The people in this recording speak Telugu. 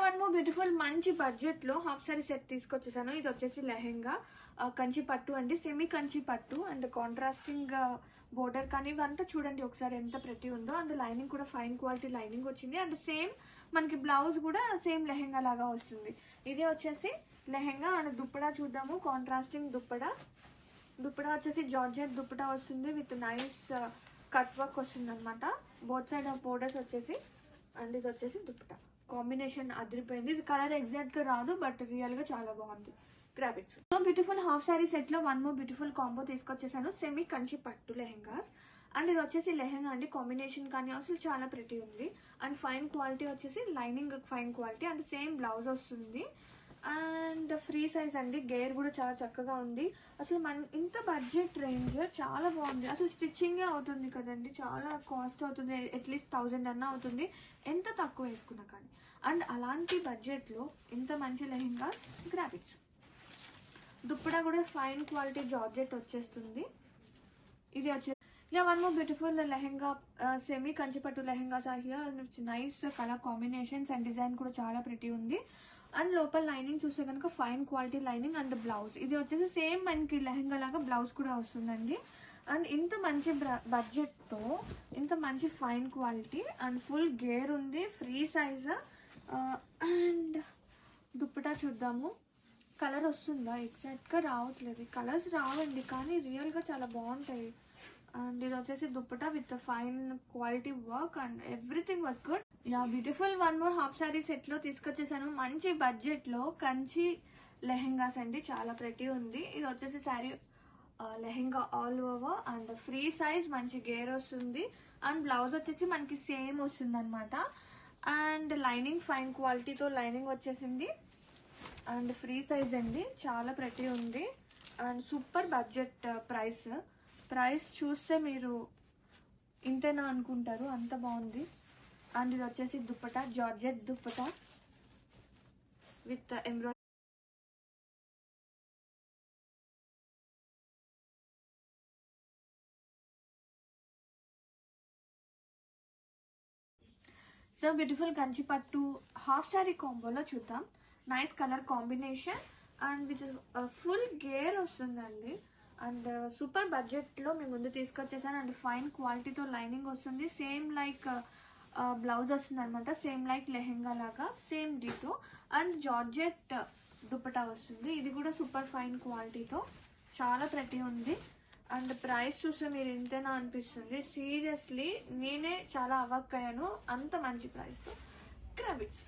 వన్ మోర్ బ్యూటిఫుల్ మంచి బడ్జెట్ లో హాఫ్ సారీ సెట్ తీసుకొచ్చేసాను. ఇది వచ్చేసి లెహెంగా కంచి పట్టు అండి, సెమీ కంచి పట్టు అండ్ కాంట్రాస్టింగ్ బోర్డర్ కానీ ఇవంతా చూడండి ఒకసారి ఎంత ప్రతి ఉందో. అండ్ లైనింగ్ కూడా ఫైన్ క్వాలిటీ లైనింగ్ వచ్చింది. అండ్ సేమ్ మనకి బ్లౌజ్ కూడా సేమ్ లెహెంగా లాగా వస్తుంది. ఇది వచ్చేసి లెహెంగా. అండ్ దుప్పడా చూద్దాము. కాంట్రాస్టింగ్ దుప్పడా వచ్చేసి జార్జెట్ దుప్పడా వస్తుంది విత్ నైస్ కట్ వర్క్ వస్తుంది అనమాట. బోత్ సైడ్ బోర్డర్స్ వచ్చేసి. అండ్ ఇది వచ్చేసి దుప్పటా కాంబినేషన్ అదిరిపోయింది. ఇది కలర్ ఎగ్జాక్ట్ గా రాదు బట్ రియల్ గా చాలా బాగుంది. గ్రాబిట్స్. So beautiful half sari set లో వన్ మోర్ బ్యూటిఫుల్ కాంబో తీసుకొచ్చేసాను. సెమీ కంచి పట్టు లెహెంగాస్. అండ్ ఇది వచ్చేసి లెహెంగా అండి. కాంబినేషన్ కానీ అసలు చాలా ప్రిటీ ఉంది. అండ్ ఫైన్ క్వాలిటీ వచ్చేసి lining fine quality and same blouse వస్తుంది. అండ్ ఫ్రీ సైజ్ అండి. గేర్ కూడా చాలా చక్కగా ఉంది. అసలు మన ఇంత బడ్జెట్ రేంజ్ చాలా బాగుంది. అసలు స్టిచ్చింగే అవుతుంది కదండి, చాలా కాస్ట్ అవుతుంది. అట్లీస్ట్ 1000 అన్నా అవుతుంది ఎంత తక్కువ వేసుకున్నా కానీ. అండ్ అలాంటి బడ్జెట్లో ఇంత మంచి లెహెంగాస్ గ్రాబిట్స్. దుప్పడా కూడా ఫైన్ క్వాలిటీ జార్జెట్ వచ్చేస్తుంది. ఇది వచ్చేసి one more beautiful lehenga semi కంచిపట్టు lehengas are here. It's nice colour combinations and design కూడా చాలా ప్రిటీ ఉంది. అండ్ లోపల లైనింగ్ చూస్తే కనుక fine quality lining and blouse. ఇది వచ్చేసి సేమ్ మనకి లెహెంగా లాగా బ్లౌజ్ కూడా వస్తుందండి. అండ్ ఇంత మంచి బడ్జెట్తో ఇంత మంచి fine quality and full gear ఉంది. Free size. అండ్ దుప్పటా చూద్దాము. కలర్ వస్తుందా? ఎగ్జాక్ట్గా రావట్లేదు. కలర్స్ రావండి కానీ రియల్గా చాలా బాగుంటాయి. అండ్ ఇది వచ్చేసి dupatta with fine quality work and everything was good. Beautiful one more half sari set లో తీసుకొచ్చేసాను. మంచి బడ్జెట్ లో కంచి లెహెంగాస్ అండి, చాలా ప్రెటీ ఉంది. ఇది వచ్చేసి sari lehenga all over and free size మంచి గేర్ వస్తుంది. అండ్ బ్లౌజ్ వచ్చేసి మనకి సేమ్ వస్తుంది అనమాట. అండ్ లైనింగ్ ఫైన్ క్వాలిటీతో లైనింగ్ వచ్చేసింది. అండ్ ఫ్రీ సైజ్ అండి, చాలా ప్రెటీ ఉంది. అండ్ సూపర్ బడ్జెట్ ప్రైస్ చూస్తే మీరు ఇంతేనా అనుకుంటారు, అంత బాగుంది. అండ్ ఇది వచ్చేసి dupatta georgette dupatta with embroidery. So beautiful Kanchi పట్టు హాఫ్ సారీ కాంబోలో చూద్దాం. Nice colour combination and with full gear వస్తుందండి. అండ్ సూపర్ బడ్జెట్లో మీ ముందు తీసుకొచ్చేసాను. అండ్ ఫైన్ క్వాలిటీతో లైనింగ్ వస్తుంది. సేమ్ లైక్ బ్లౌజ్ వస్తుంది అనమాట. సేమ్ లైక్ లెహెంగా లాగా same ditto. And georgette dupatta వస్తుంది. ఇది కూడా సూపర్ ఫైన్ క్వాలిటీతో చాలా ప్రెటీ ఉంది. అండ్ ప్రైస్ చూస్తే మీరు ఇంతేనా అనిపిస్తుంది. సీరియస్లీ నేనే చాలా అవాక్ అయ్యాను అంత మంచి ప్రైస్తో. గ్రాబిట్స్.